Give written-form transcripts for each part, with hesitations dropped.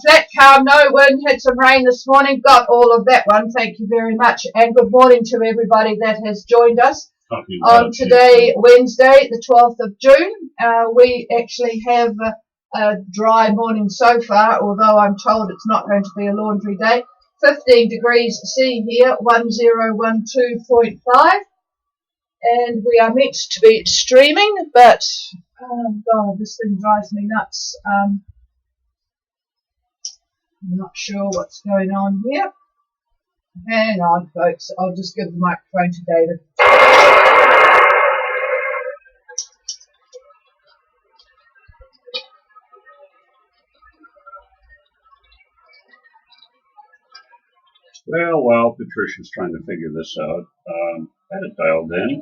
Flat calm, no wind, had some rain this morning, got all of that one, thank you very much. And good morning to everybody that has joined us on today, Wednesday, the 12th of June. We actually have a dry morning so far, although I'm told it's not going to be a laundry day. 15 degrees C here, 1012.5. And we are meant to be streaming, but, oh God, this thing drives me nuts. I'm not sure what's going on here. Hang on, folks. I'll just give the microphone to David. Well, Patricia's trying to figure this out. Had it dialed in,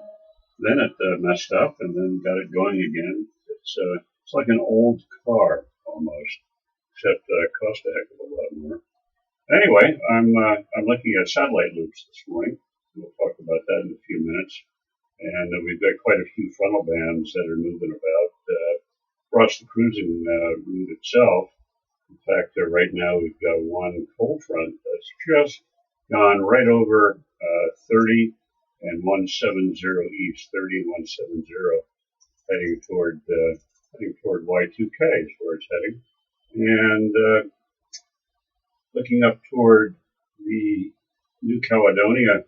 then it messed up, and then got it going again. It's like an old car almost. Except cost a heck of a lot more. Anyway, I'm looking at satellite loops this morning. We'll talk about that in a few minutes. And we've got quite a few frontal bands that are moving about across the cruising route itself. In fact, right now we've got one cold front that's just gone right over 30 and 170 east, 30 and 170, heading toward Y2K is where it's heading. And looking up toward the New Caledonia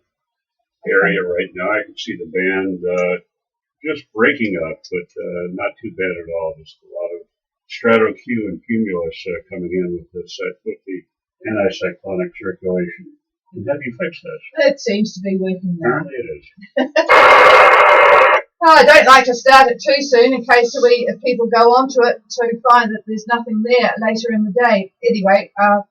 area right now, I can see the band just breaking up, but not too bad at all. Just a lot of strato Q and cumulus coming in with the anticyclonic circulation. And have you fixed this? It seems to be working now. Apparently it is. I don't like to start it too soon in case if people go onto it to find that there's nothing there later in the day. Anyway, I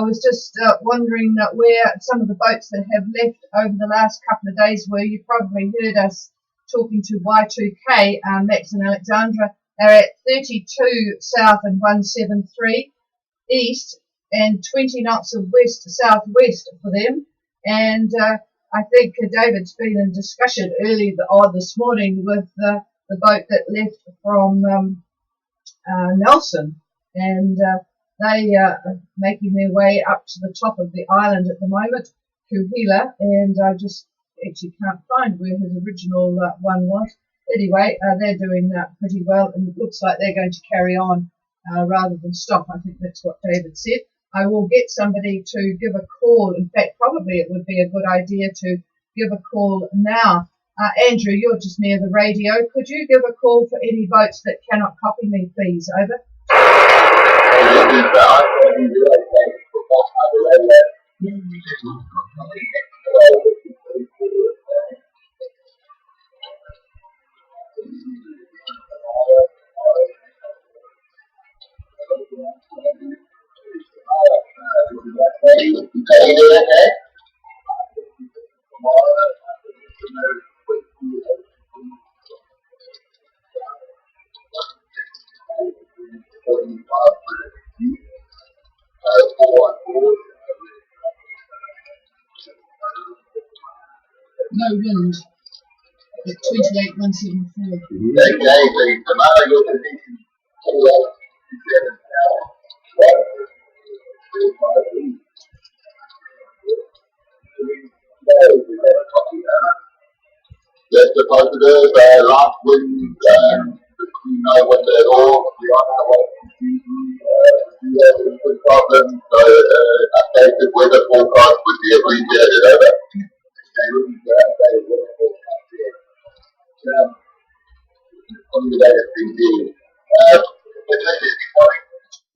was just wondering where some of the boats that have left over the last couple of days were. You probably heard us talking to Y2K, Max and Alexandra. They're at 32 south and 173 east and 20 knots of west southwest for them. And I think David's been in discussion early this morning with the boat that left from Nelson, and they are making their way up to the top of the island at the moment, Kuhila, and I just actually can't find where his original one was. Anyway, they're doing pretty well, and it looks like they're going to carry on rather than stop. I think that's what David said. I will get somebody to give a call. In fact, probably it would be a good idea to give a call now. Andrew, you're just near the radio. Could you give a call for any boats that cannot copy me, please? Over. No wind at 28,174. That's the positive last wind between now and the door. We are on the way to problems, so updated weather forecast would be appreciated. Over.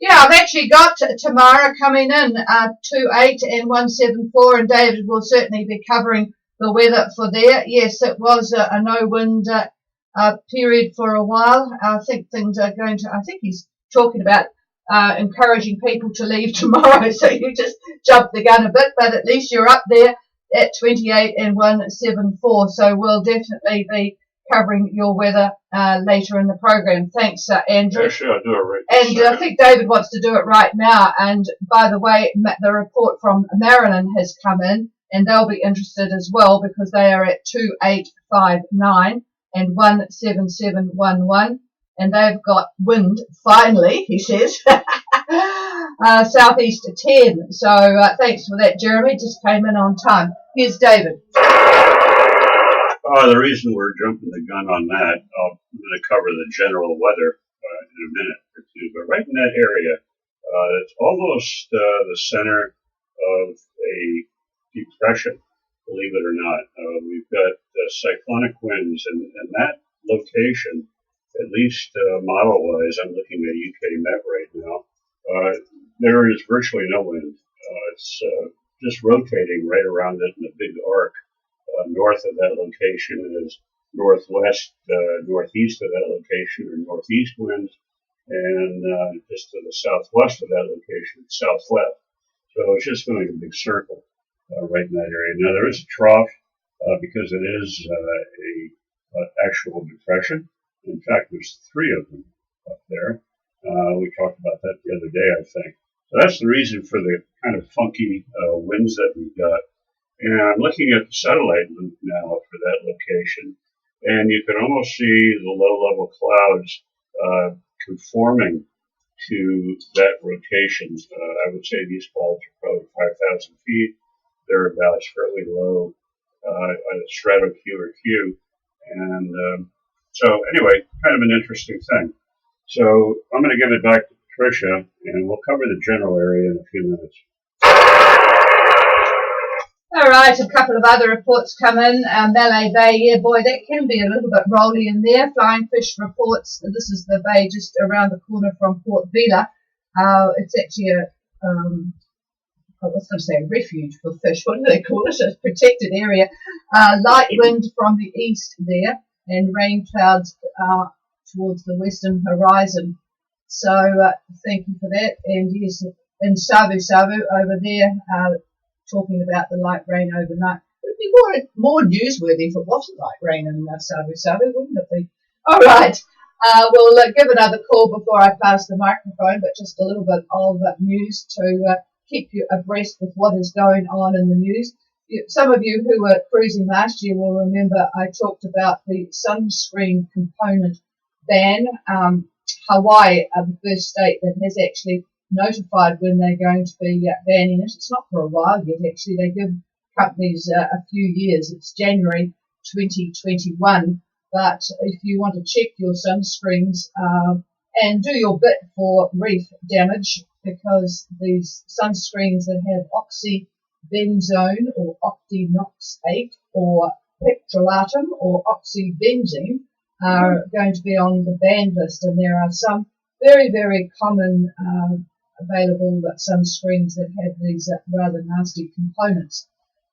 Yeah, I've actually got Tamara coming in 28 and 174, and David will certainly be covering the weather for there. Yes, it was a no-wind period for a while. I think things are going to, I think he's talking about encouraging people to leave tomorrow, so you just jumped the gun a bit, but at least you're up there at 28 and 174, so we'll definitely be covering your weather later in the program. Thanks, Andrew. Yeah, sure, I'll do it right. And I think David wants to do it right now. And by the way, the report from Marilyn has come in, and they'll be interested as well because they are at 2859 and 17711, and they've got wind finally, he says. Southeast 10. So thanks for that, Jeremy. Just came in on time. Here's David. The reason we're jumping the gun on that, I'm going to cover the general weather in a minute or two, but right in that area, it's almost the center of a depression, believe it or not. We've got cyclonic winds, and that location, at least model-wise, I'm looking at UK Met right now, there is virtually no wind. It's just rotating right around it in a big arc. North of that location is northwest, northeast of that location are northeast winds, and just to the southwest of that location, southwest. So it's just going a big circle right in that area. Now there is a trough because it is a actual depression. In fact, there's 3 of them up there. We talked about that the other day, I think. So that's the reason for the kind of funky winds that we've got. And I'm looking at the satellite loop now for that location, and you can almost see the low-level clouds conforming to that rotation. I would say these clouds are probably 5,000 feet. They're about fairly low stratoQ or Q. And so anyway, kind of an interesting thing. So I'm going to give it back to Patricia, and we'll cover the general area in a few minutes. All right, a couple of other reports come in. Malay Bay, yeah, boy, that can be a little bit rolly in there. Flying fish reports. This is the bay just around the corner from Port Vila. It's actually I was going to say a refuge for fish. What do they call it? A protected area. Light wind from the east there, and rain clouds towards the western horizon. So thank you for that. And yes, in Savu over there, talking about the light rain overnight. It would be more newsworthy if it wasn't light rain in Savu, wouldn't it be? All right. We'll give another call before I pass the microphone, but just a little bit of news to keep you abreast with what is going on in the news. Some of you who were cruising last year will remember I talked about the sunscreen component ban. Hawaii are the first state that has actually notified when they're going to be banning it. It's not for a while yet, actually. They give companies a few years. It's January 2021. But if you want to check your sunscreens and do your bit for reef damage, because these sunscreens that have oxybenzone or octinoxate or petrolatum or oxybenzene are going to be on the banned list, and there are some very, very common available sunscreens that have these rather nasty components.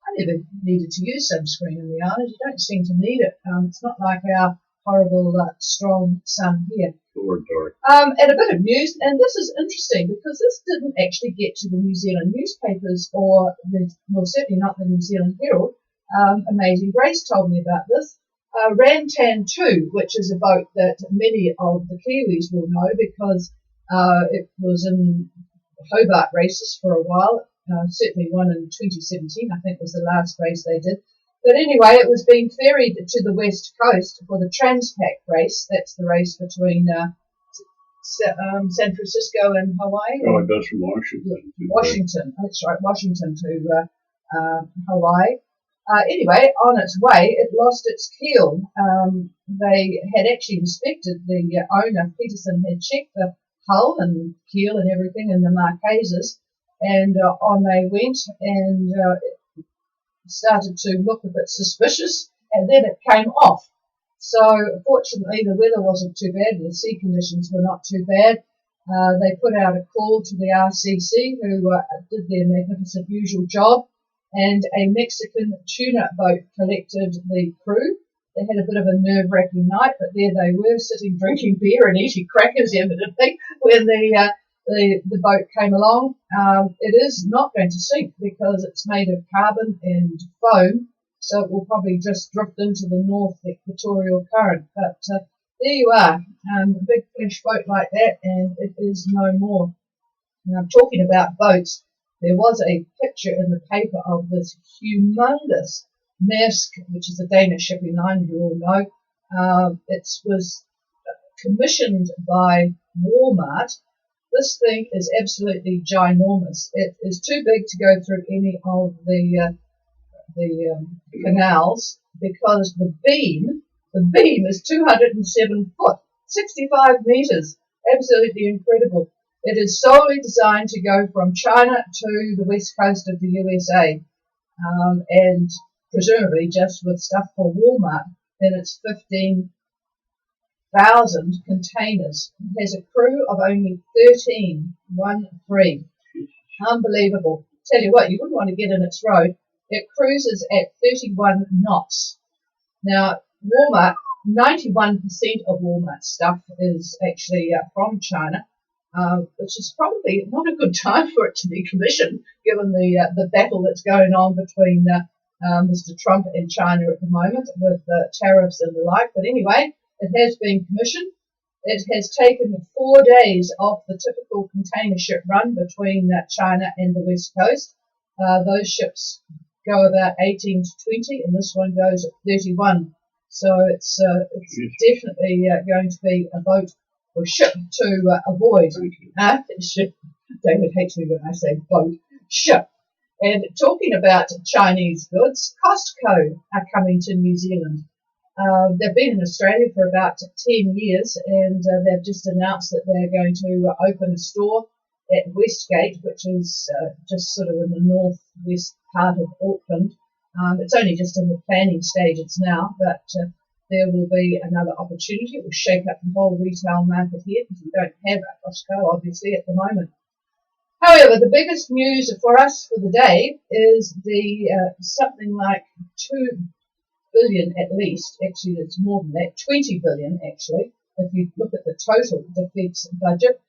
I never needed to use sunscreen in the island. You don't seem to need it. It's not like our horrible strong sun here. And a bit of news, and this is interesting because this didn't actually get to the New Zealand newspapers or certainly not the New Zealand Herald. Amazing Grace told me about this. Rantan 2, which is a boat that many of the Kiwis will know because it was in Hobart races for a while, certainly one in 2017, I think was the last race they did. But anyway, it was being ferried to the west coast for the Transpac race. That's the race between San Francisco and Hawaii. Oh, it goes from Washington. Washington, that's right, Washington to Hawaii. Anyway, on its way, it lost its keel. They had actually inspected, the owner, Peterson, had checked the hull and keel and everything in the Marquesas, and on they went, and it started to look a bit suspicious, and then it came off. So fortunately the weather wasn't too bad, the sea conditions were not too bad. They put out a call to the RCC, who did their magnificent usual job, and a Mexican tuna boat collected the crew. They had a bit of a nerve-wracking night, but there they were, sitting drinking beer and eating crackers, evidently, when the boat came along. It is not going to sink because it's made of carbon and foam, so it will probably just drift into the North Equatorial Current. But there you are, a big flesh boat like that, and it is no more. Now, talking about boats, there was a picture in the paper of this humongous Maersk, which is a Danish shipping line, you all know. It was commissioned by Walmart. This thing is absolutely ginormous. It is too big to go through any of the canals because the beam is 207 foot, 65 meters. Absolutely incredible. It is solely designed to go from China to the west coast of the USA, and presumably just with stuff for Walmart. Then it's 15,000 containers. It has a crew of only 13, 1-3. Unbelievable. Tell you what, you wouldn't want to get in its road. It cruises at 31 knots. Now, Walmart, 91% of Walmart stuff is actually from China, which is probably not a good time for it to be commissioned, given the battle that's going on between Mr. Trump and China at the moment with tariffs and the like. But anyway, it has been commissioned. It has taken 4 days off the typical container ship run between China and the west coast. Those ships go about 18 to 20, and this one goes at 31. So it's definitely going to be a boat or ship to avoid. Ship. David hates me when I say boat. Ship. And talking about Chinese goods, Costco are coming to New Zealand. They've been in Australia for about 10 years, and they've just announced that they're going to open a store at Westgate, which is just sort of in the northwest part of Auckland. It's only just in the planning stages now, but there will be another opportunity. It will shake up the whole retail market here because we don't have a Costco, obviously, at the moment. However, the biggest news for us for the day is the something like 2 billion at least, actually it's more than that, 20 billion actually, if you look at the total defence budget.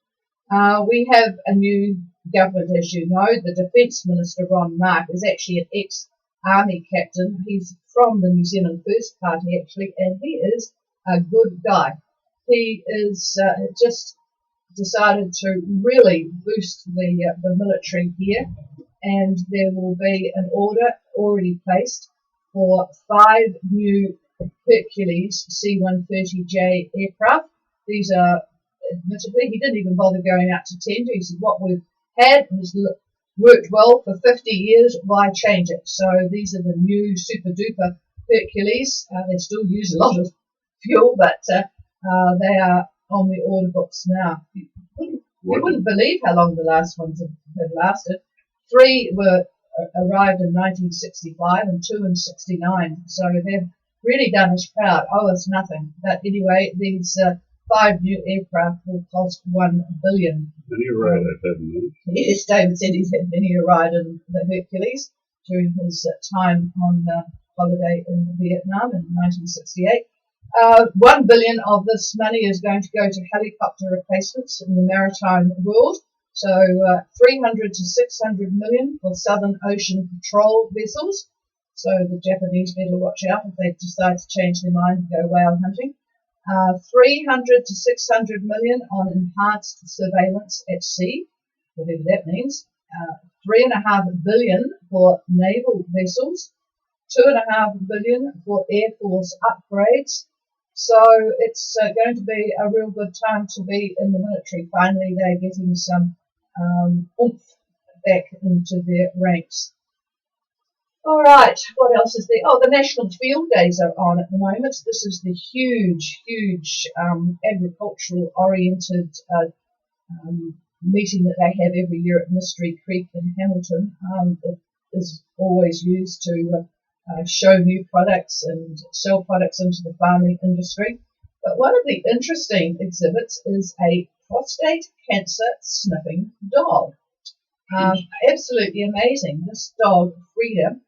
We have a new government, as you know. The Defence Minister, Ron Mark, is actually an ex-army captain. He's from the New Zealand First Party, actually, and he is a good guy. He is just decided to really boost the military here, and there will be an order already placed for 5 new Hercules C-130J aircraft. These are, admittedly, he didn't even bother going out to tender. He said, what we've had has worked well for 50 years, why change it? So these are the new super duper Hercules. They still use a lot of fuel, but they are on the order books now. You wouldn't believe how long the last ones have lasted. 3 were arrived in 1965 and 2 in 69. So they've really done us proud. Oh, it's nothing. But anyway, these 5 new aircraft will cost $1 billion. Many a ride I've had in those. Yes, David said he's had many a ride in the Hercules during his time on holiday in Vietnam in 1968. $1 billion of this money is going to go to helicopter replacements in the maritime world. So 300 to 600 million for Southern Ocean patrol vessels. So the Japanese better watch out if they decide to change their mind and go whale hunting. 300 to 600 million on enhanced surveillance at sea, whatever that means. 3.5 billion for naval vessels. 2.5 billion for Air Force upgrades. So it's going to be a real good time to be in the military. Finally, they're getting some oomph back into their ranks. All right, what else is there? Oh, the National Field Days are on at the moment. This is the huge agricultural-oriented meeting that they have every year at Mystery Creek in Hamilton. It is always used to show new products and sell products into the farming industry. But one of the interesting exhibits is a prostate cancer sniffing dog. Absolutely amazing. This dog, Frida,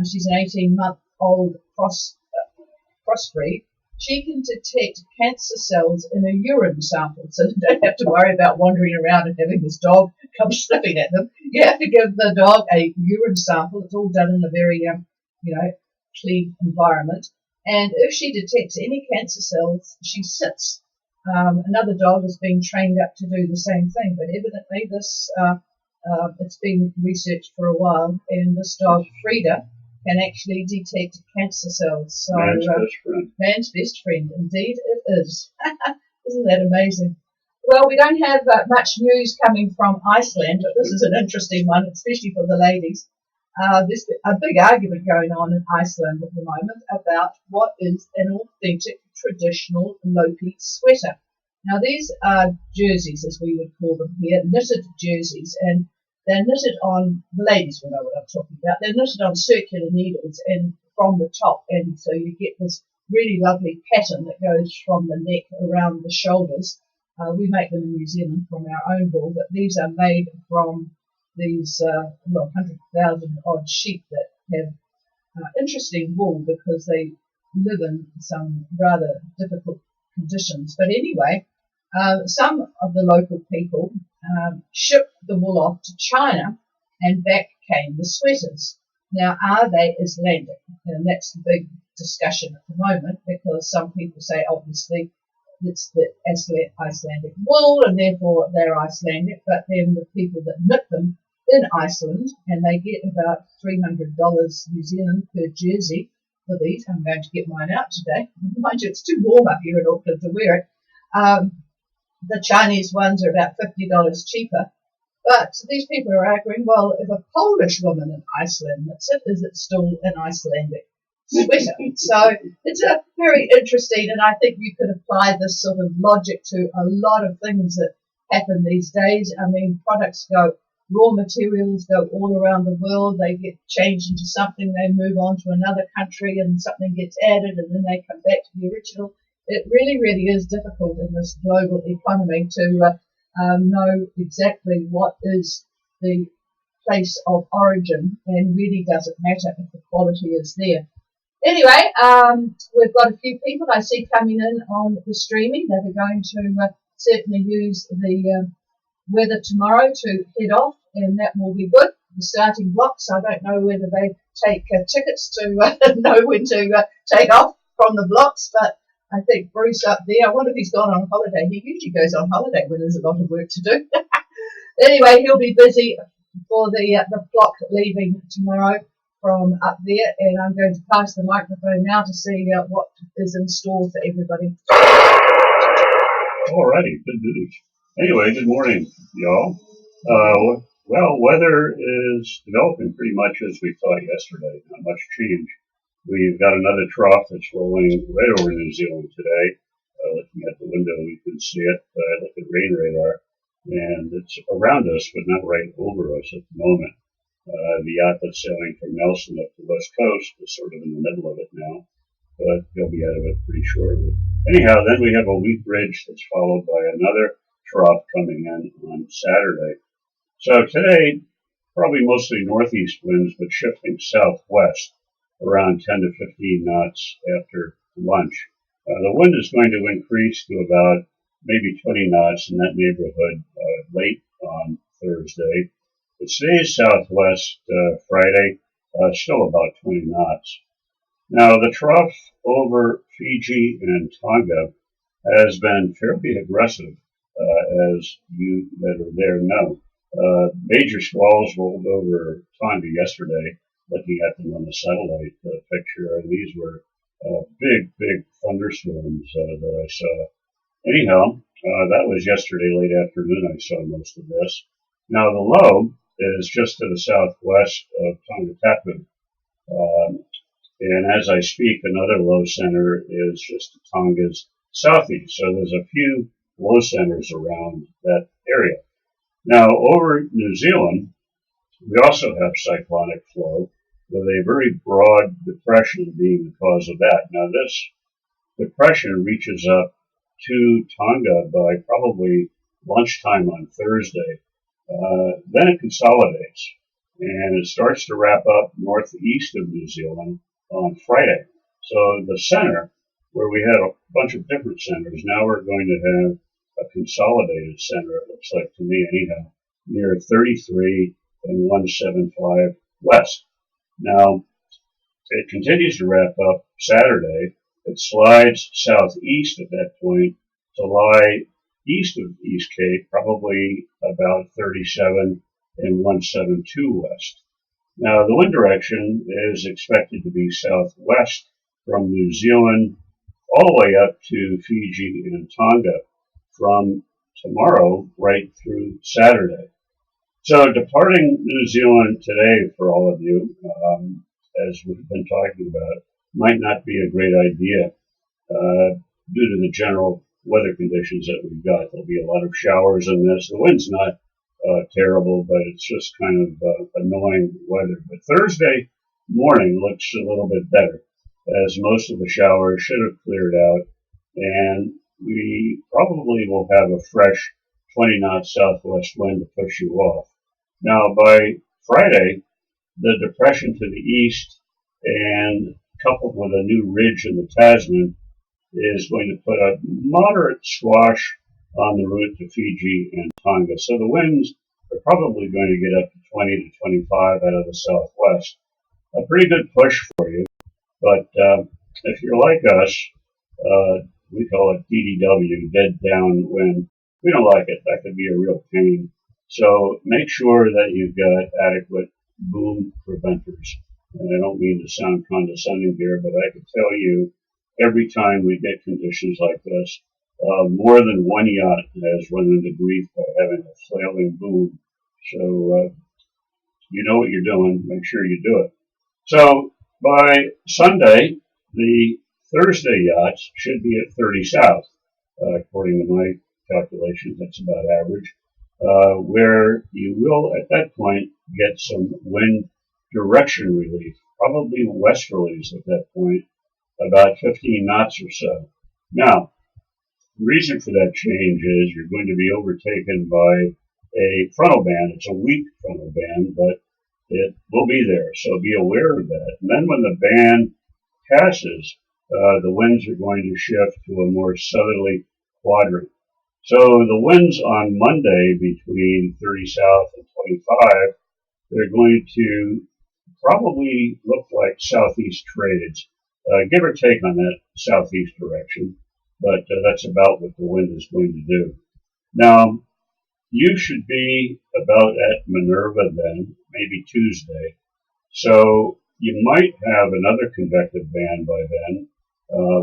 she's an 18-month-old crossbreed. She can detect cancer cells in a urine sample, so you don't have to worry about wandering around and having this dog come sniffing at them. You have to give the dog a urine sample. It's all done in a very, clean environment. And if she detects any cancer cells, she sits. Another dog has been trained up to do the same thing, but evidently this It's been researched for a while, and this dog, Frida, can actually detect cancer cells. So, Man's best friend. Man's best friend, indeed it is. Isn't that amazing? Well, we don't have much news coming from Iceland, but this is an interesting one, especially for the ladies. There's a big argument going on in Iceland at the moment about what is an authentic traditional Lopi sweater. Now, these are jerseys, as we would call them here, knitted jerseys, and they're knitted on, the ladies will know what I'm talking about, they're knitted on circular needles and from the top, and so you get this really lovely pattern that goes from the neck around the shoulders. We make them in New Zealand from our own wool, but these are made from these 100,000 odd sheep that have interesting wool because they live in some rather difficult conditions. But anyway, some of the local people shipped the wool off to China, and back came the sweaters. Now, are they Icelandic? And that's the big discussion at the moment, because some people say obviously it's the Icelandic wool and therefore they're Icelandic, but then the people that knit them in Iceland, and they get about $300 New Zealand per jersey for these. I'm going to get mine out today. Mind you, it's too warm up here in Auckland to wear it. The Chinese ones are about $50 cheaper. But these people are arguing, well, if a Polish woman in Iceland knits it, is it still an Icelandic sweater? So it's a very interesting, and I think you could apply this sort of logic to a lot of things that happen these days. I mean, products go, raw materials go all around the world, they get changed into something, they move on to another country and something gets added and then they come back to the original. It really, really is difficult in this global economy to know exactly what is the place of origin, and really doesn't matter if the quality is there. Anyway, we've got a few people I see coming in on the streaming that are going to certainly use the weather tomorrow to head off, and that will be good. The starting blocks, I don't know whether they take tickets to know when to take off from the blocks, but I think Bruce up there, I wonder if he's gone on holiday. He usually goes on holiday when there's a lot of work to do. Anyway, he'll be busy for the flock leaving tomorrow from up there, and I'm going to pass the microphone now to see what is in store for everybody. Alrighty, good news. Anyway, good morning, y'all. Well, weather is developing pretty much as we thought yesterday. Not much change. We've got another trough that's rolling right over New Zealand today. Looking at the window, we can see it. Look at rain radar, and it's around us, but not right over us at the moment. The yacht that's sailing from Nelson up the west coast is sort of in the middle of it now, but they'll be out of it pretty shortly. Anyhow, then we have a weak ridge that's followed by another trough coming in on Saturday. So today, probably mostly northeast winds, but shifting southwest around 10 to 15 knots after lunch. The wind is going to increase to about maybe 20 knots in that neighborhood late on Thursday. It stays southwest Friday, still about 20 knots. Now, the trough over Fiji and Tonga has been fairly aggressive, as you that are there know. Major squalls rolled over Tonga yesterday, looking at them on the satellite picture, and these were big thunderstorms that I saw. Anyhow, that was yesterday late afternoon. I saw most of this. Now, the low is just to the southwest of Tongatapu. And as I speak, another low center is just to Tonga's southeast. So there's a few low centers around that area. Now, over New Zealand, we also have cyclonic flow with a very broad depression being the cause of that. Now, this depression reaches up to Tonga by probably lunchtime on Thursday. Then it consolidates, and it starts to wrap up northeast of New Zealand on Friday. So the center, where we had a bunch of different centers, now we're going to have a consolidated center, it looks like to me anyhow, near 33 and 175 west. Now, it continues to wrap up Saturday. It slides southeast at that point to lie east of East Cape, probably about 37 and 172 west. Now, the wind direction is expected to be southwest from New Zealand all the way up to Fiji and Tonga from tomorrow right through Saturday. So departing New Zealand today for all of you, as we've been talking about, might not be a great idea due to the general weather conditions that we've got. There'll be a lot of showers in this. The wind's not terrible, but it's just kind of annoying weather. But Thursday morning looks a little bit better, as most of the showers should have cleared out, and we probably will have a fresh 20 knot southwest wind to push you off. Now, by Friday, the depression to the east and coupled with a new ridge in the Tasman is going to put a moderate swash on the route to Fiji and Tonga. So the winds are probably going to get up to 20 to 25 out of the southwest. A pretty good push for you, but if you're like us, we call it DDW, dead down wind. We don't like it. That could be a real pain. So make sure that you've got adequate boom preventers. And I don't mean to sound condescending here, but I can tell you every time we get conditions like this, more than one yacht has run into grief by having a flailing boom. So you know what you're doing. Make sure you do it. So by Sunday, the Thursday yachts should be at 30 south, according to my calculations. That's about average. Where you will, at that point, get some wind direction relief, probably westerlies at that point, about 15 knots or so. Now, the reason for that change is you're going to be overtaken by a frontal band. It's a weak frontal band, but it will be there, so be aware of that. And then when the band passes, the winds are going to shift to a more southerly quadrant. So the winds on Monday between 30 south and 25, they're going to probably look like southeast trades, give or take on that southeast direction, but that's about what the wind is going to do. Now, you should be about at Minerva then, maybe Tuesday. So you might have another convective band by then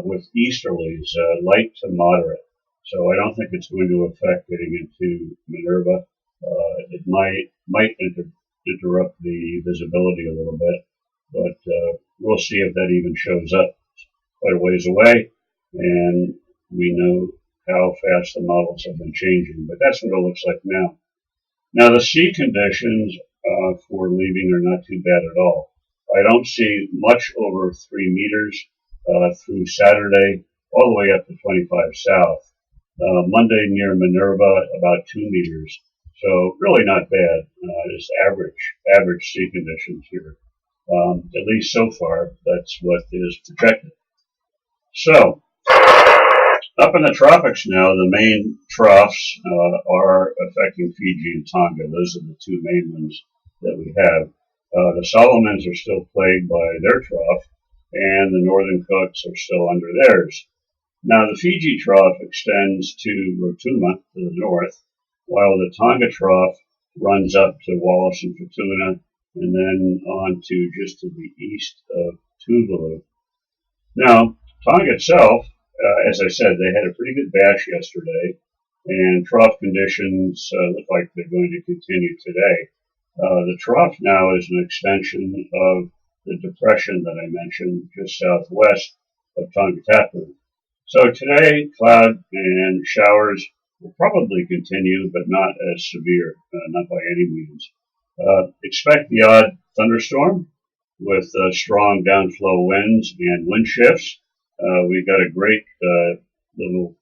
with easterlies, light to moderate. So I don't think it's going to affect getting into Minerva. It might interrupt the visibility a little bit, but we'll see if that even shows up. It's quite a ways away, and we know how fast the models have been changing, but that's what it looks like now. Now the sea conditions for leaving are not too bad at all. I don't see much over 3 meters through Saturday, all the way up to 25 south. Monday near Minerva, about 2 meters. So really not bad. Just average sea conditions here. At least so far, that's what is projected. So, up in the tropics now, the main troughs are affecting Fiji and Tonga. Those are the two main ones that we have. The Solomons are still plagued by their trough, and the Northern Cooks are still under theirs. Now, the Fiji trough extends to Rotuma to the north, while the Tonga trough runs up to Wallis and Futuna, and then on to just to the east of Tuvalu. Now, Tonga itself, as I said, they had a pretty good bash yesterday, and trough conditions look like they're going to continue today. The trough now is an extension of the depression that I mentioned just southwest of Tongatapu. So today, cloud and showers will probably continue, but not as severe, not by any means. Expect the odd thunderstorm with strong downflow winds and wind shifts. We've got a great little,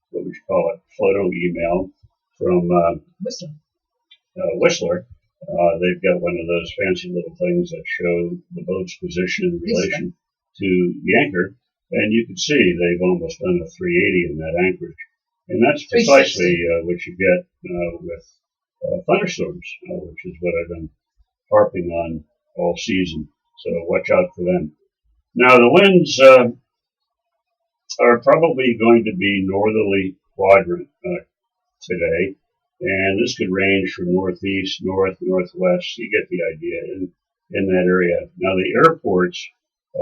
what would you call it, photo email from Whistler. They've got one of those fancy little things that show the boat's position in relation to the anchor. And you can see they've almost done a 380 in that anchorage. And that's precisely what you get with thunderstorms, which is what I've been harping on all season. So watch out for them. Now the winds are probably going to be northerly quadrant today. and this could range from northeast, north, northwest. You get the idea in that area. Now the airports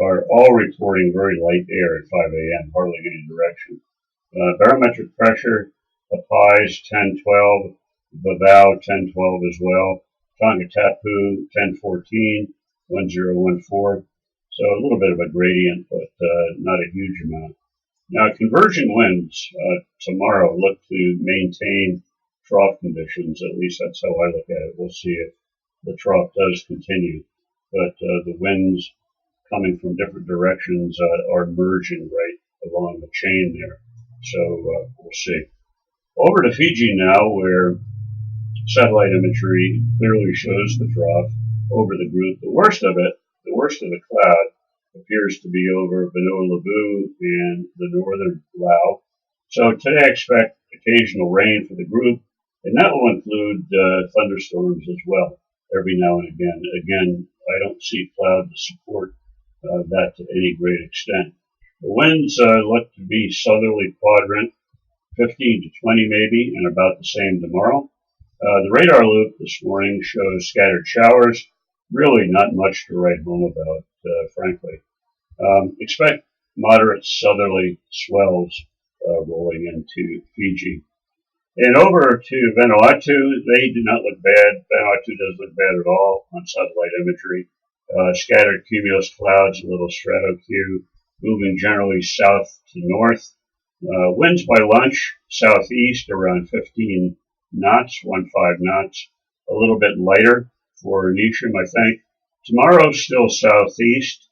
are all reporting very light air at 5 a.m., hardly any direction. Barometric pressure, Apais 1012, Vavau 1012 as well, Tongatapu 1014, 1014. So a little bit of a gradient, but not a huge amount. Now converging winds tomorrow look to maintain trough conditions. At least that's how I look at it. We'll see if the trough does continue. But the winds coming from different directions are merging right along the chain there. So we'll see. Over to Fiji now, where satellite imagery clearly shows the trough over the group. The worst of the cloud appears to be over Vanuatu and the northern Lao. So today I expect occasional rain for the group, and that will include thunderstorms as well, every now and again. Again, I don't see cloud to support that to any great extent. The winds look to be southerly quadrant, 15 to 20 maybe, and about the same tomorrow. The radar loop this morning shows scattered showers. Really not much to write home about, frankly. Expect moderate southerly swells rolling into Fiji. And over to Vanuatu, they do not look bad. Vanuatu doesn't look bad at all on satellite imagery. Scattered cumulus clouds, a little stratosphere, moving generally south to north. Winds by lunch, southeast around 15 knots, 15 knots. A little bit lighter for Nisham, I think. Tomorrow still southeast,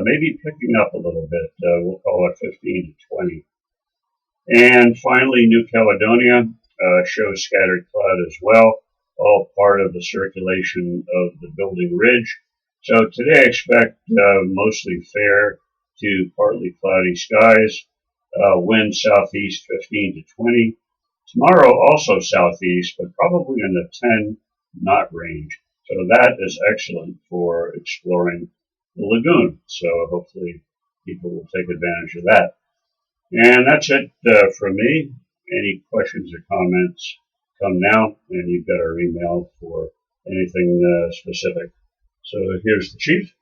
maybe picking up a little bit. We'll call it 15 to 20. And finally, New Caledonia shows scattered cloud as well, all part of the circulation of the building ridge. So today I expect mostly fair to partly cloudy skies. Wind southeast 15 to 20. Tomorrow also southeast, but probably in the 10 knot range. So that is excellent for exploring the lagoon. So hopefully people will take advantage of that. And that's it from me. Any questions or comments, come now, and you've got our email for anything specific. So here's the chief.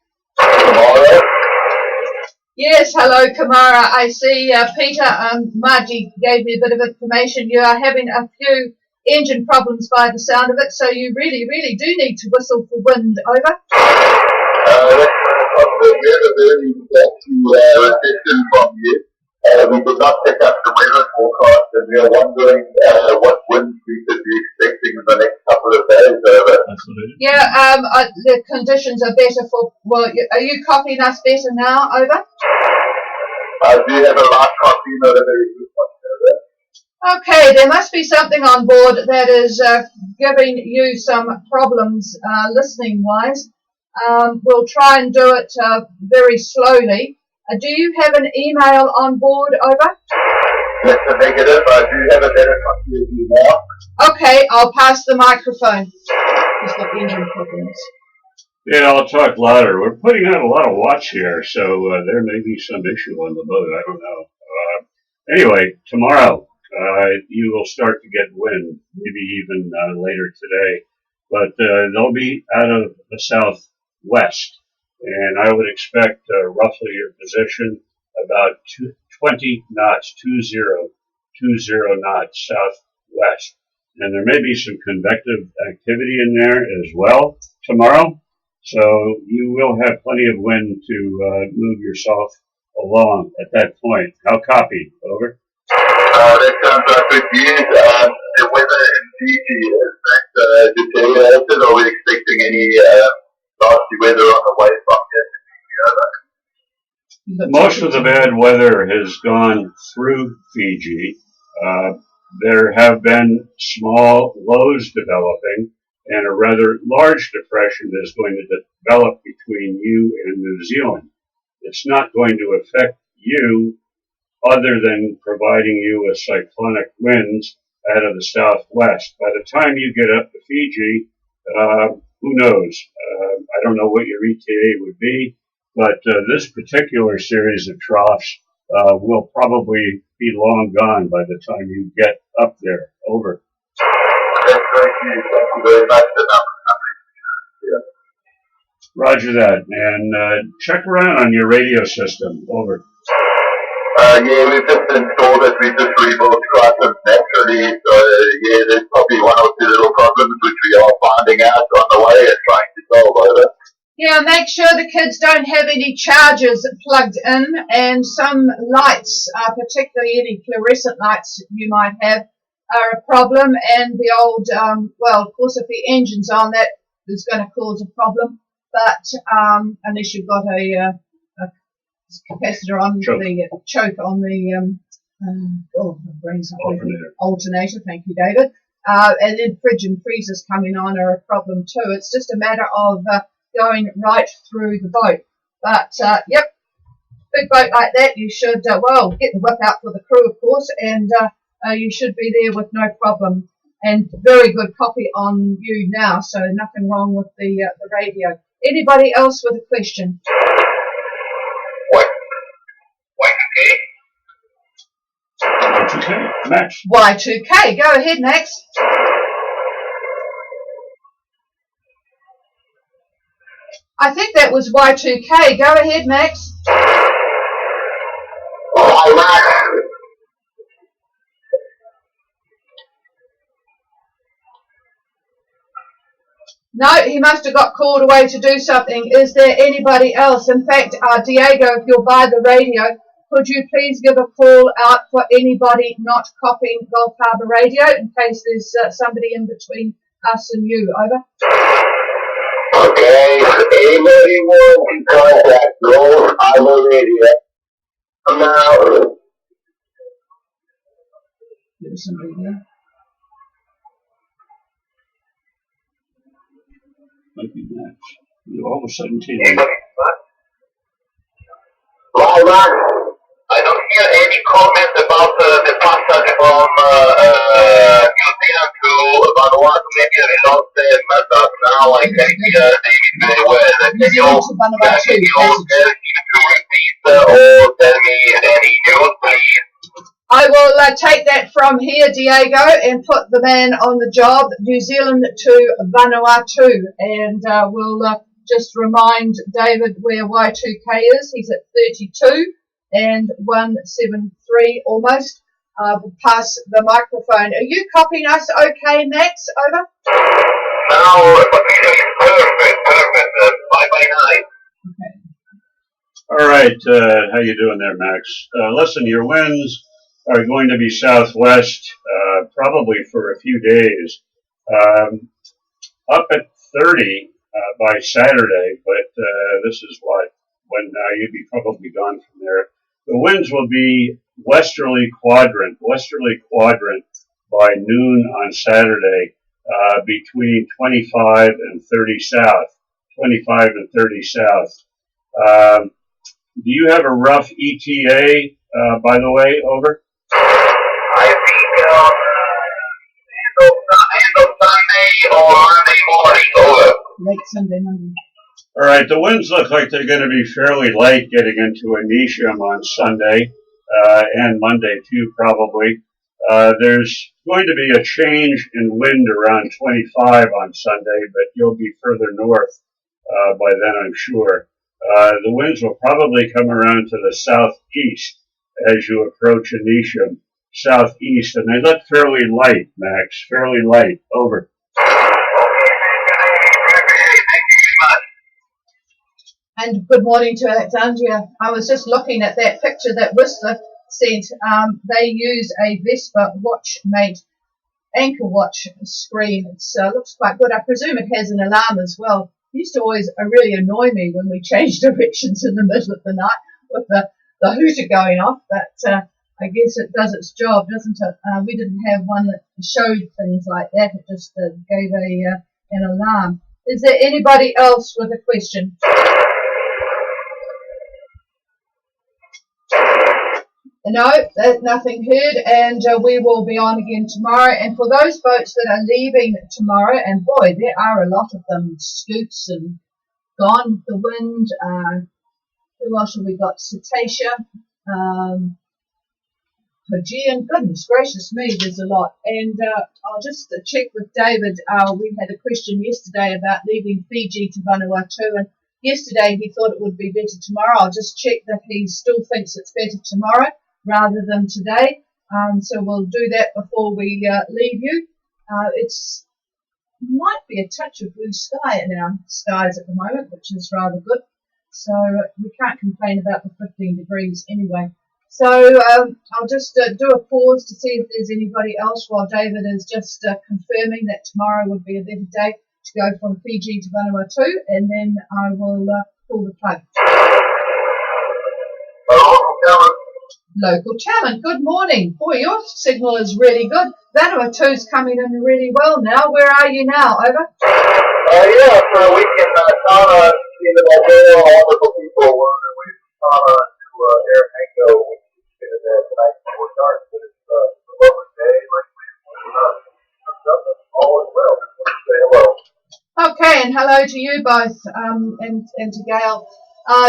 Yes, hello, Kamara. I see Peter, Margie gave me a bit of information. You are having a few engine problems by the sound of it, so you really, really do need to whistle for wind. Over. We could not pick up the weather forecast, and we are wondering what winds we could be expecting in the next couple of days. Absolutely. Yeah, the conditions are better for. Well, are you copying us better now? Over. I do have a live copy, not a very good one. Okay, there must be something on board that is giving you some problems listening-wise. We'll try and do it very slowly. Do you have an email on board? Over. That's a negative. I do have a better copy of you now. Okay, I'll pass the microphone. He's got engine problems. Yeah, I'll talk louder. We're putting out a lot of watts here, so there may be some issue on the boat. I don't know. Anyway, tomorrow you will start to get wind, maybe even later today, but they'll be out of the southwest, and I would expect roughly your position about 20 knots, 20 knots southwest. And there may be some convective activity in there as well tomorrow. So you will have plenty of wind to move yourself along at that point. How copy? Over. That sounds like good news. The weather in Fiji, is that deteriorated? Are we expecting any nasty weather on the way from here? Most of the bad weather has gone through Fiji. There have been small lows developing, and a rather large depression is going to develop between you and New Zealand. It's not going to affect you other than providing you with cyclonic winds out of the southwest. By the time you get up to Fiji, who knows? I don't know what your ETA would be, but this particular series of troughs will probably be long gone by the time you get up there. Over. Thank you very much. Yeah. Roger that. And check around on your radio system. Over. Yeah, we've just installed it. We just rebuilt Crossland naturally. So, yeah, there's probably one or two little problems which we are finding out on the way and trying to solve over. Yeah, make sure the kids don't have any chargers plugged in, and some lights, particularly any fluorescent lights you might have, are a problem. And the old, well, of course, if the engine's on, that is going to cause a problem. But unless you've got a capacitor on the choke on the my brain's not working. Alternator. Thank you, David. And then fridge and freezers coming on are a problem too. It's just a matter of going right through the boat. But yep, big boat like that, you should well get the whip out for the crew, of course, and you should be there with no problem. And very good copy on you now, so nothing wrong with the radio. Anybody else with a question? Y2K, Max. Y2K, go ahead, Max. I think that was Y2K. Go ahead, Max. No, he must have got called away to do something. Is there anybody else? In fact, Diego, if you'll buy the radio, could you please give a call out for anybody not copying Gulf Harbour Radio in case there's somebody in between us and you? Over. Okay, anybody want to contact Gulf Harbour Radio? Now. There's somebody there. Might be Max. You all of a sudden came in. I don't hear any comment about the passage from New Zealand to Vanuatu. Maybe a result messed up now. I can hear David very well. Can you tell him to repeat or tell me any news, please? I will take that from here, Diego, and put the man on the job, New Zealand to Vanuatu. And we'll just remind David where Y2K is. He's at 32 and 173 almost. We'll pass the microphone. Are you copying us okay, Max? Over? No, perfect. Bye-bye. Okay. All right, how you doing there, Max? Listen, your winds are going to be southwest, probably for a few days, up at 30 by Saturday, but this is when you'd be probably gone from there. The winds will be westerly quadrant by noon on Saturday, between 25 and 30 south, 25 and 30 south. Do you have a rough ETA, by the way, over? I think end of Sunday or Monday morning, over. Late Sunday, Monday. All right, the winds look like they're going to be fairly light getting into Anishem on Sunday, and Monday too, probably. There's going to be a change in wind around 25 on Sunday, but you'll be further north by then, I'm sure. The winds will probably come around to the southeast as you approach Anishem, southeast, and they look fairly light, Max, fairly light. Over. And good morning to Alexandria. I was just looking at that picture that Whistler sent. They use a Vespa Watchmate anchor watch screen. It looks quite good. I presume it has an alarm as well. It used to always really annoy me when we changed directions in the middle of the night with the hooter going off, but I guess it does its job, doesn't it? We didn't have one that showed things like that. It just gave an alarm. Is there anybody else with a question? No, nothing heard, and we will be on again tomorrow. And for those boats that are leaving tomorrow, and boy, there are a lot of them, Scoots and Gone with the Wind. Who else have we got? Cetacea. Gee, and goodness gracious me, there's a lot. And I'll just check with David. We had a question yesterday about leaving Fiji to Vanuatu, and yesterday he thought it would be better tomorrow. I'll just check that he still thinks it's better tomorrow rather than today. So we'll do that before we leave you. It's might be a touch of blue sky in our skies at the moment, which is rather good. So we can't complain about the 15 degrees anyway. So I'll just do a pause to see if there's anybody else while David is just confirming that tomorrow would be a better day to go from Fiji to Vanuatu, and then I will pull the plug. Local talent, good morning. Boy, your signal is really good. Vanuatu's coming in really well now. Where are you now? Over? Yeah, for a week in Tana, in the Balboa, wonderful people. We're on our way from Tana to Arapago, which is there tonight before dark. But it's a lovely day, like all is well. Just want to say hello. Okay, and hello to you both, and to Gail.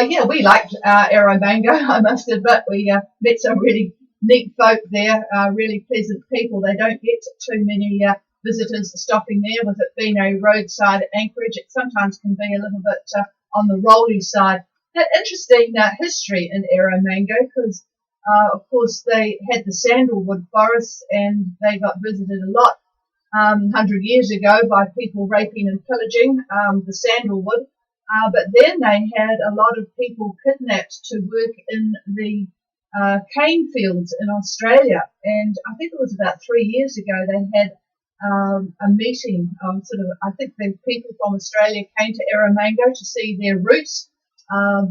Yeah, we liked Arapago, I must admit. We met some really neat folk there, really pleasant people. They don't get too many visitors stopping there. With it being a roadside anchorage, it sometimes can be a little bit on the rolly side. That interesting history in Arapago, because of course they had the sandalwood forests and they got visited a lot 100 years ago by people raping and pillaging the sandalwood. But then they had a lot of people kidnapped to work in the cane fields in Australia. And I think it was about 3 years ago they had a meeting. I think the people from Australia came to Arapago to see their roots.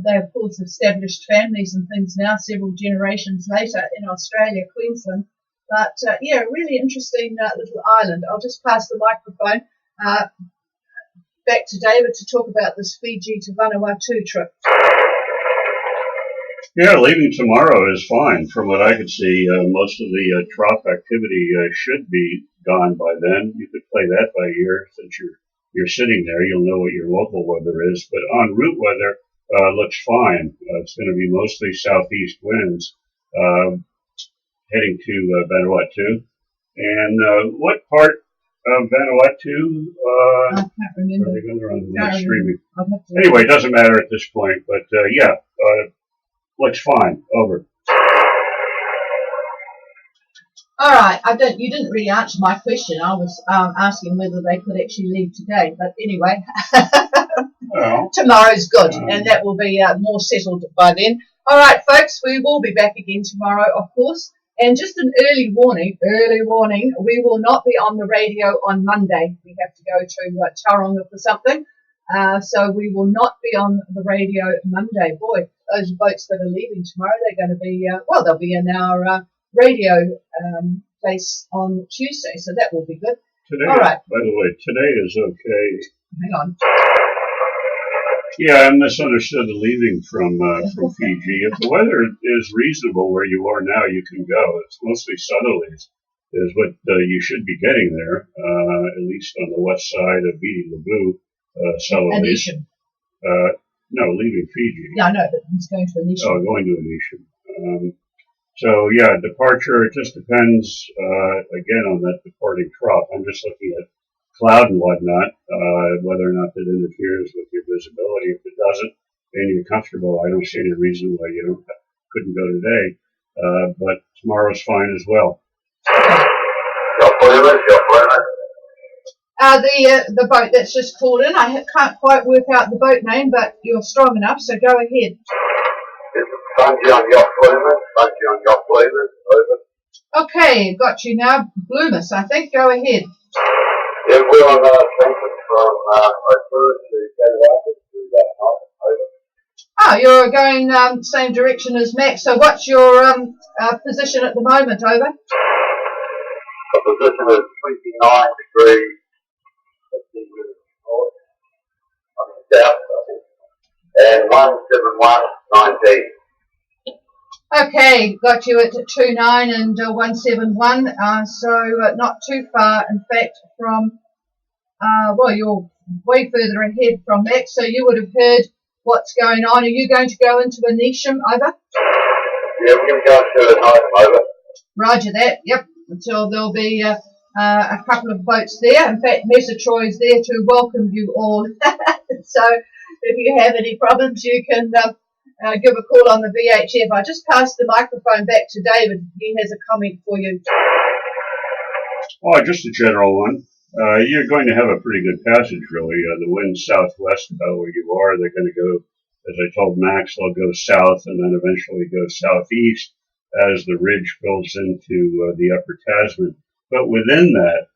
They, of course, established families and things now, several generations later in Australia, Queensland. But, yeah, really interesting little island. I'll just pass the microphone back to David to talk about this Fiji to Vanuatu trip. Yeah, leaving tomorrow is fine. From what I could see, most of the trop activity should be gone by then. You could play that by ear since you're sitting there. You'll know what your local weather is. But en route weather looks fine. It's going to be mostly southeast winds heading to Vanuatu. And what part of Vanuatu? I can't remember. Are they going around the streaming? Anyway, it doesn't matter at this point. But yeah, looks fine. Over. All right. You didn't really answer my question. I was asking whether they could actually leave today. But anyway, Well, tomorrow's good, and that will be more settled by then. All right, folks, we will be back again tomorrow, of course. And just an early warning, we will not be on the radio on Monday. We have to go to Tauranga for something. So we will not be on the radio Monday. Boy, those boats that are leaving tomorrow, they're going to be, they'll be in our radio place on Tuesday, so that will be good. today, All right. by the way, today is okay. Hang on. Yeah, I misunderstood the leaving from Fiji. If the weather is reasonable where you are now, you can go. It's mostly southerlies is what you should be getting there, at least on the west side of Viti Levu, southerlies. Anisham. No, leaving Fiji. Yeah, I know, but he's going to Anisham. Oh, going to Anisham. So, yeah, departure, it just depends, again, on that departing trough. I'm just looking at cloud and whatnot, whether or not that interferes with your visibility. If it doesn't, and you're comfortable, I don't see any reason why you couldn't go today. But tomorrow's fine as well. The boat that's just called in, I can't quite work out the boat name, but you're strong enough, so go ahead. Sunshine Yacht Flavors, over. Okay, got you now. Bloomis, I think. Go ahead. Yeah, we're on Frankfurt from Oakwood to Vanuatu to that night, over. Oh, you're going same direction as Max. So what's your position at the moment, over? The position is 29 degrees. Let's see where it's north. I mean, south, I think. And 171.19. Okay, got you at 29 and 171, so not too far, in fact, from, you're way further ahead from Max, so you would have heard what's going on. Are you going to go into Anisham, over? Yeah, we're going to go into Anisham, over. Roger that. Yep. Until there'll be a couple of boats there. In fact, Mesa Troy's there to welcome you all. So if you have any problems, you can give a call on the VHF. I just passed the microphone back to David. He has a comment for you. Oh, just a general one. You're going to have a pretty good passage, really. The wind's southwest about where you are. They're going to go, as I told Max, they'll go south and then eventually go southeast as the ridge fills into the upper Tasman. But within that,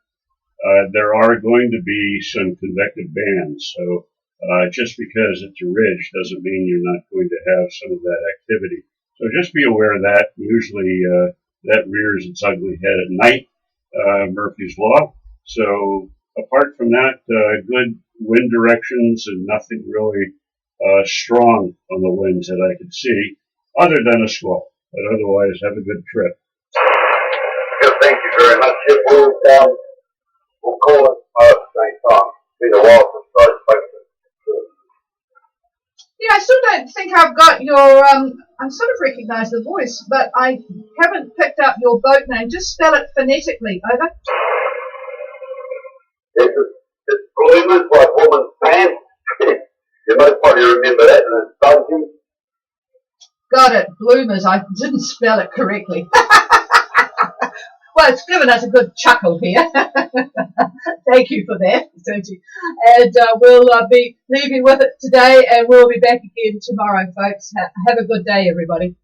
there are going to be some convective bands. So just because it's a ridge doesn't mean you're not going to have some of that activity. So just be aware of that. Usually that rears its ugly head at night, Murphy's Law. So apart from that, good wind directions and nothing really strong on the winds that I could see, other than a squall. But otherwise, have a good trip. Good, thank you very much. We'll call it at the same time. It's been a while since I spoke to you. Yeah, I still don't think I've got your, I sort of recognise the voice, but I haven't picked up your boat name. Just spell it phonetically. Over. It's bloomers like woman's pants. You most probably remember that, and it's Bungie. Got it. Bloomers. I didn't spell it correctly. Well, it's given us a good chuckle here. Thank you for that, Sergi. And we'll be leaving with it today, and we'll be back again tomorrow, folks. Have a good day, everybody.